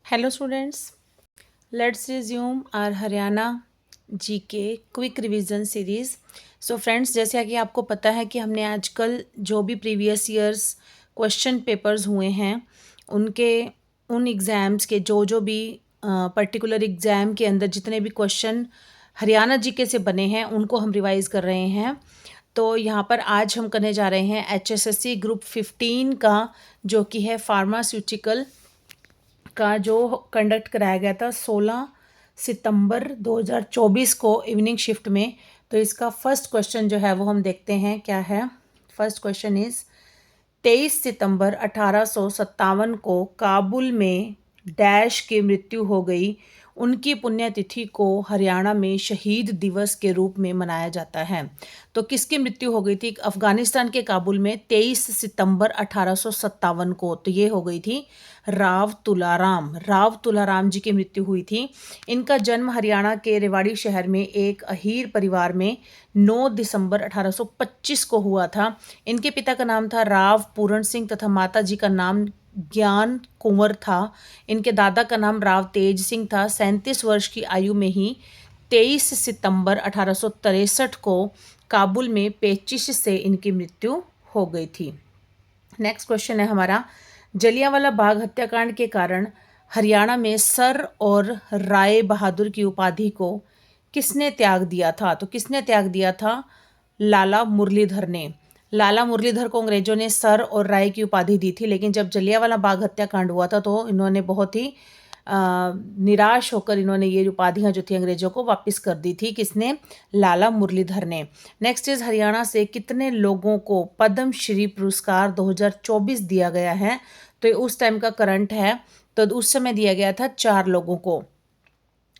Hello students, let's resume our Haryana GK quick revision series. So friends, जैसे कि आपको पता है कि हमने आजकल जो भी प्रीवियस ईयर्स क्वेश्चन पेपर्स हुए हैं उनके उन एग्ज़ाम्स के जो भी पर्टिकुलर एग्ज़ाम के अंदर जितने भी क्वेश्चन हरियाणा जीके से बने हैं उनको हम रिवाइज़ कर रहे हैं। तो यहाँ पर आज हम करने जा रहे हैं एचएसएससी ग्रुप 15 का, जो कि है फार्मास्यूटिकल का, जो कंडक्ट कराया गया था 16 सितंबर 2024 को इवनिंग शिफ्ट में। तो इसका फर्स्ट क्वेश्चन जो है वो हम देखते हैं क्या है। फर्स्ट क्वेश्चन इज 23 सितंबर 1857 को काबुल में डैश की मृत्यु हो गई। उनकी पुण्यतिथि को हरियाणा में शहीद दिवस के रूप में मनाया जाता है। तो किसकी मृत्यु हो गई थी? अफगानिस्तान के काबुल में 23 सितंबर 1857 को। तो ये हो गई थी राव तुलाराम जी की मृत्यु हुई थी। इनका जन्म हरियाणा के रेवाड़ी शहर में एक अहीर परिवार में 9 दिसंबर 1825 को हुआ था। इनके पिता का नाम था राव पूरण सिंह तथा माता जी का नाम ज्ञान कुंवर था। इनके दादा का नाम राव तेज सिंह था। 37 वर्ष की आयु में ही 23 सितंबर 1863 को काबुल में पेचिश से इनकी मृत्यु हो गई थी। नेक्स्ट क्वेश्चन है हमारा, जलियांवाला बाग हत्याकांड के कारण हरियाणा में सर और राय बहादुर की उपाधि को किसने त्याग दिया था? तो किसने त्याग दिया था? लाला मुरलीधर ने। लाला मुरलीधर को अंग्रेजों ने सर और राय की उपाधि दी थी, लेकिन जब जलियांवाला बाग हत्याकांड हुआ था तो इन्होंने बहुत ही निराश होकर इन्होंने ये उपाधियां जो थी अंग्रेजों को वापस कर दी थी। किसने? लाला मुरलीधर ने। नेक्स्ट इज, हरियाणा से कितने लोगों को पद्म श्री पुरस्कार 2024 दिया गया है? तो ये उस टाइम का करंट है, तो उस समय दिया गया था 4 लोगों को।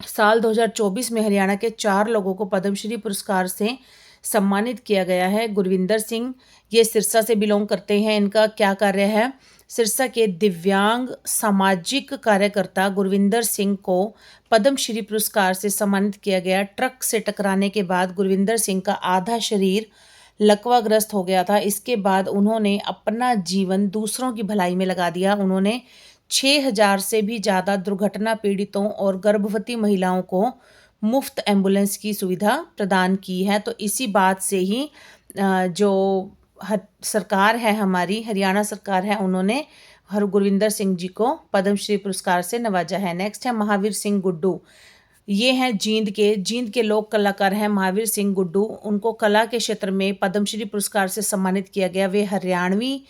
साल 2024 में हरियाणा के 4 लोगों को पद्मश्री पुरस्कार से सम्मानित किया गया है। गुरविंदर सिंह, ये सिरसा से बिलोंग करते हैं। इनका क्या कार्य है? सिरसा के दिव्यांग सामाजिक कार्यकर्ता गुरविंदर सिंह को पद्मश्री पुरस्कार से सम्मानित किया गया। ट्रक से टकराने के बाद गुरविंदर सिंह का आधा शरीर लकवाग्रस्त हो गया था। इसके बाद उन्होंने अपना जीवन दूसरों की भलाई में लगा दिया। उन्होंने 6000 से भी ज़्यादा दुर्घटना पीड़ितों और गर्भवती महिलाओं को मुफ्त एम्बुलेंस की सुविधा प्रदान की है। तो इसी बात से ही जो सरकार है, हमारी हरियाणा सरकार है, उन्होंने हर गुरविंदर सिंह जी को पद्मश्री पुरस्कार से नवाजा है। नेक्स्ट है महावीर सिंह गुड्डू। ये हैं जींद के लोक कलाकार हैं महावीर सिंह गुड्डू। उनको कला के क्षेत्र में पद्मश्री पुरस्कार से सम्मानित किया गया। वे हरियाणवी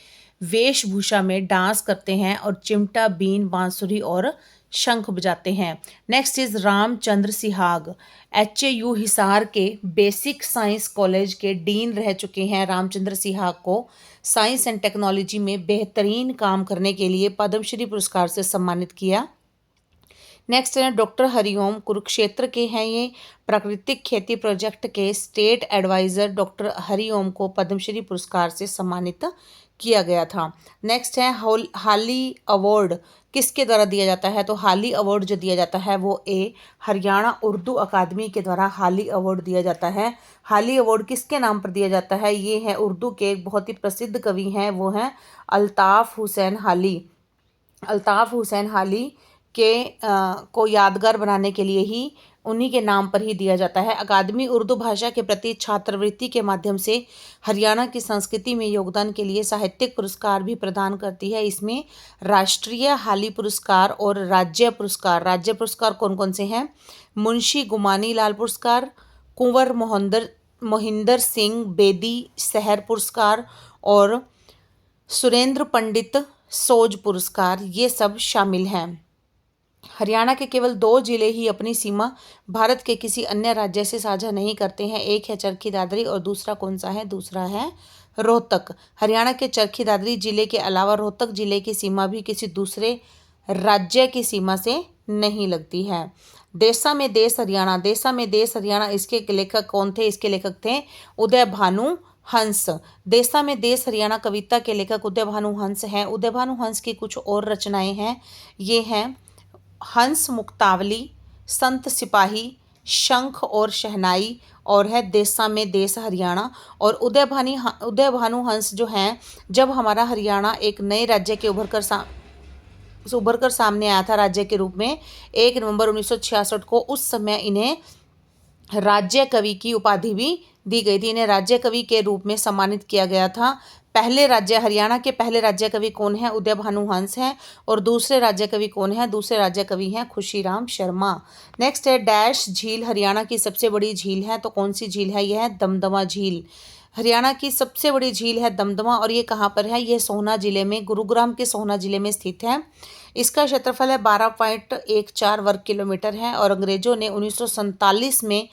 वेशभूषा में डांस करते हैं और चिमटा, बीन, बांसुरी और शंख बजाते हैं। Next is Ramchandra Sihag. HAU Hisar के बेसिक साइंस कॉलेज के डीन रह चुके हैं। रामचंद्र सिहाग को साइंस एंड टेक्नोलॉजी में बेहतरीन काम करने के लिए पद्मश्री पुरस्कार से सम्मानित किया। नेक्स्ट है डॉक्टर हरिओम, कुरुक्षेत्र के हैं ये। प्राकृतिक खेती प्रोजेक्ट के स्टेट एडवाइज़र डॉक्टर हरिओम को पद्मश्री पुरस्कार से सम्मानित किया गया था। नेक्स्ट है हाली अवार्ड किसके द्वारा दिया जाता है? तो हाली अवार्ड जो दिया जाता है वो हरियाणा उर्दू अकादमी के द्वारा हाली अवार्ड दिया जाता है। हाली अवार्ड किसके नाम पर दिया जाता है? ये है उर्दू के एक बहुत ही प्रसिद्ध कवि हैं, वो हैं अल्ताफ़ हुसैन हाली। अल्ताफ़ हुसैन हाली के को यादगार बनाने के लिए ही उन्हीं के नाम पर ही दिया जाता है। अकादमी उर्दू भाषा के प्रति छात्रवृत्ति के माध्यम से हरियाणा की संस्कृति में योगदान के लिए साहित्यिक पुरस्कार भी प्रदान करती है। इसमें राष्ट्रीय हाली पुरस्कार और राज्य पुरस्कार कौन कौन से हैं? मुंशी गुमानी लाल पुरस्कार, कुंवर मोहिंदर सिंह बेदी शहर पुरस्कार और सुरेंद्र पंडित सोज पुरस्कार, ये सब शामिल हैं। हरियाणा के केवल 2 जिले ही अपनी सीमा भारत के किसी अन्य राज्य से साझा नहीं करते हैं। एक है चरखी दादरी और दूसरा कौन सा है? दूसरा है रोहतक। हरियाणा के चरखी दादरी जिले के अलावा रोहतक जिले की सीमा भी किसी दूसरे राज्य की सीमा से नहीं लगती है। देशा में देश हरियाणा, इसके लेखक कौन थे? इसके लेखक थे उदय भानु हंस। देशा में देश हरियाणा कविता के लेखक उदय भानु हंस हैं। उदय भानु हंस की कुछ और रचनाएं हैं, ये हैं हंस मुक्तावली, संत सिपाही, शंख और शहनाई, और है देशा में देश हरियाणा। और उदय भानु हंस जो हैं, जब हमारा हरियाणा एक नए राज्य के उभर कर उभर कर सामने आया था राज्य के रूप में 1 नवंबर 1966 को। उस समय इन्हें राज्य कवि की उपाधि भी दी गई थी, इन्हें राज्य कवि के रूप में सम्मानित किया गया था। हरियाणा के पहले राज्य कवि कौन है? उदय भानु हंस हैं। और दूसरे राज्य कवि कौन है? दूसरे राज्य कवि हैं खुशीराम शर्मा। नेक्स्ट है डैश झील हरियाणा की सबसे बड़ी झील है, तो कौन सी झील है? यह है दमदमा झील। हरियाणा की सबसे बड़ी झील है दमदमा, और ये कहाँ पर है? ये सोहना जिले में, गुरुग्राम के सोहना जिले में स्थित है। इसका क्षेत्रफल है 12.14 वर्ग किलोमीटर है, और अंग्रेजों ने 1947 में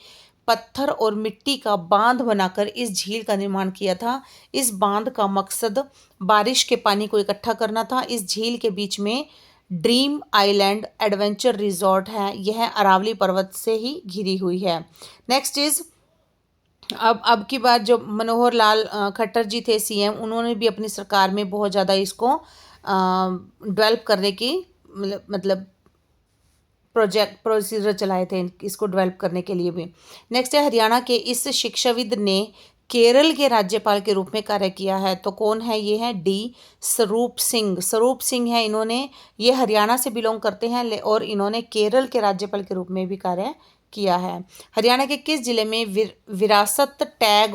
पत्थर और मिट्टी का बांध बनाकर इस झील का निर्माण किया था। इस बांध का मकसद बारिश के पानी को इकट्ठा करना था। इस झील के बीच में ड्रीम आइलैंड एडवेंचर रिजॉर्ट है, यह अरावली पर्वत से ही घिरी हुई है। नेक्स्ट इज अब की बार जो मनोहर लाल खट्टर जी थे सीएम, उन्होंने भी अपनी सरकार में बहुत ज़्यादा इसको डेवलप करने की मतलब प्रोसीजर चलाए थे इसको डेवलप करने के लिए भी। नेक्स्ट है हरियाणा के इस शिक्षाविद ने केरल के राज्यपाल के रूप में कार्य किया है, तो कौन है? ये है डी स्वरूप सिंह। स्वरूप सिंह है, इन्होंने ये हरियाणा से बिलोंग करते हैं और इन्होंने केरल के राज्यपाल के रूप में भी कार्य किया है। हरियाणा के किस जिले में विरासत टैग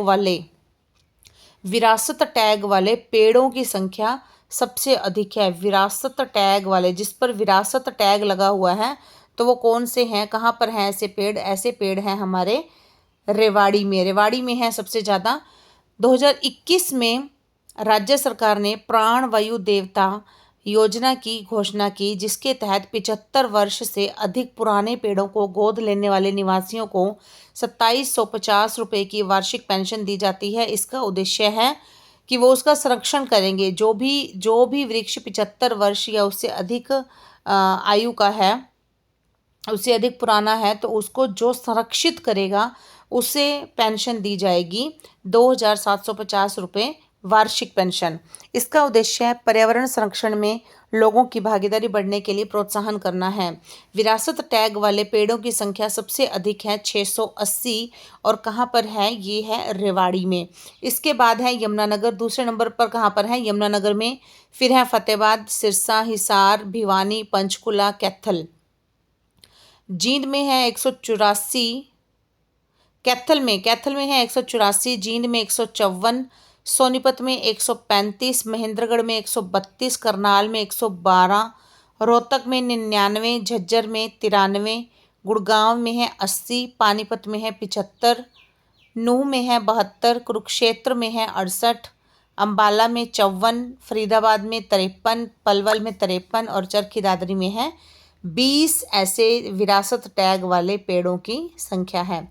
वाले पेड़ों की संख्या सबसे अधिक है? विरासत टैग वाले, जिस पर विरासत टैग लगा हुआ है, तो वो कौन से हैं? कहाँ पर हैं ऐसे पेड़? ऐसे पेड़ हैं हमारे रेवाड़ी में है सबसे ज़्यादा। 2021 में राज्य सरकार ने प्राण वायु देवता योजना की घोषणा की, जिसके तहत 75 वर्ष से अधिक पुराने पेड़ों को गोद लेने वाले निवासियों को 2750 रुपये की वार्षिक पेंशन दी जाती है। इसका उद्देश्य है कि वो उसका संरक्षण करेंगे। जो भी वृक्ष 75 वर्ष या उससे अधिक आयु का है, उससे अधिक पुराना है, तो उसको जो संरक्षित करेगा उसे पेंशन दी जाएगी 2750 रुपये वार्षिक पेंशन। इसका उद्देश्य है पर्यावरण संरक्षण में लोगों की भागीदारी बढ़ने के लिए प्रोत्साहन करना है। विरासत टैग वाले पेड़ों की संख्या सबसे अधिक है 680, और कहाँ पर है? ये है रेवाड़ी में। इसके बाद है यमुनानगर, दूसरे नंबर पर कहाँ पर है? यमुनानगर में। फिर है फतेहाबाद, सिरसा, हिसार, भिवानी, पंचकुला, कैथल। जींद में है 184, कैथल में है 184, जींद में 154, सोनीपत में 135, महेंद्रगढ़ में 132, करनाल में 112, रोहतक में 99, झज्जर में 93, गुड़गांव में है 80, पानीपत में है 75, नूह में है 72, कुरुक्षेत्र में है 68, अम्बाला में 54, फरीदाबाद में 53, पलवल में 53 और चरखी दादरी में है 20 ऐसे विरासत टैग वाले पेड़ों की संख्या है।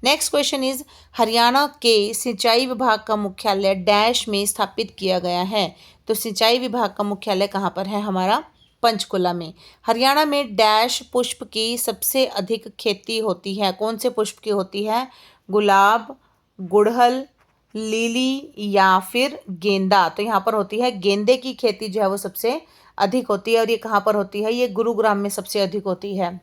नेक्स्ट क्वेश्चन इज हरियाणा के सिंचाई विभाग का मुख्यालय डैश में स्थापित किया गया है, तो सिंचाई विभाग का मुख्यालय कहाँ पर है? हमारा पंचकुला में। हरियाणा में डैश पुष्प की सबसे अधिक खेती होती है, कौन से पुष्प की होती है? गुलाब, गुड़हल, लिली या फिर गेंदा। तो यहाँ पर होती है गेंदे की खेती जो है वो सबसे अधिक होती है, और ये कहाँ पर होती है? ये गुरुग्राम में सबसे अधिक होती है,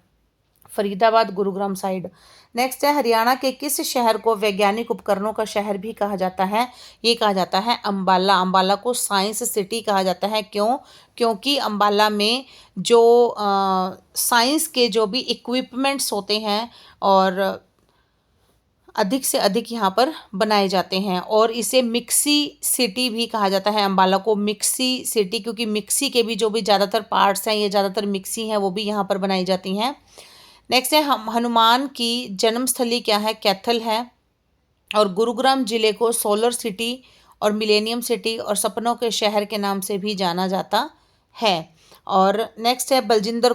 फरीदाबाद गुरुग्राम साइड। नेक्स्ट है हरियाणा के किस शहर को वैज्ञानिक उपकरणों का शहर भी कहा जाता है? ये कहा जाता है अम्बाला। अम्बाला को साइंस सिटी कहा जाता है। क्यों? क्योंकि अम्बाला में जो साइंस के जो भी इक्विपमेंट्स होते हैं और अधिक से अधिक यहाँ पर बनाए जाते हैं, और इसे मिक्सी सिटी भी कहा जाता है। अम्बाला को मिक्सी सिटी, क्योंकि मिक्सी के भी जो भी ज़्यादातर पार्ट्स हैं, ये ज़्यादातर मिक्सी हैं, वो भी यहाँ पर बनाई जाती हैं। नेक्स्ट है हनुमान की जन्मस्थली क्या है? कैथल है। और गुरुग्राम जिले को सोलर सिटी और मिलेनियम सिटी और सपनों के शहर के नाम से भी जाना जाता है। और नेक्स्ट है बलजिंदर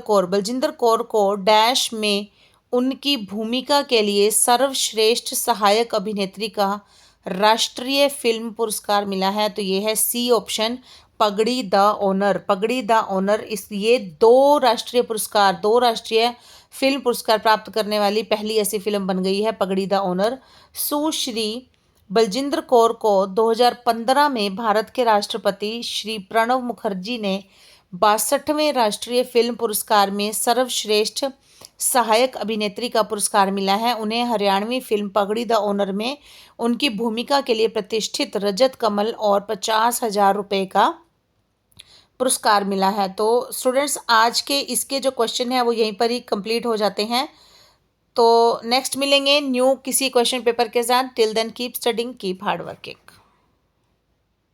कौर को डैश में उनकी भूमिका के लिए सर्वश्रेष्ठ सहायक अभिनेत्री का राष्ट्रीय फिल्म पुरस्कार मिला है, तो ये है सी ऑप्शन, पगड़ी द ऑनर। ये दो राष्ट्रीय फिल्म पुरस्कार प्राप्त करने वाली पहली ऐसी फिल्म बन गई है पगड़ी द ऑनर। सुश्री बलजिंदर कौर को 2015 में भारत के राष्ट्रपति श्री प्रणब मुखर्जी ने 62वें राष्ट्रीय फिल्म पुरस्कार में सर्वश्रेष्ठ सहायक अभिनेत्री का पुरस्कार मिला है। उन्हें हरियाणवी फिल्म पगड़ी द ऑनर में उनकी भूमिका के लिए प्रतिष्ठित रजत कमल और 50,000 रुपये का पुरस्कार मिला है। तो स्टूडेंट्स आज के इसके जो क्वेश्चन है वो यहीं पर ही कंप्लीट हो जाते हैं। तो नेक्स्ट मिलेंगे न्यू किसी क्वेश्चन पेपर के साथ। Till then keep studying, keep hard working.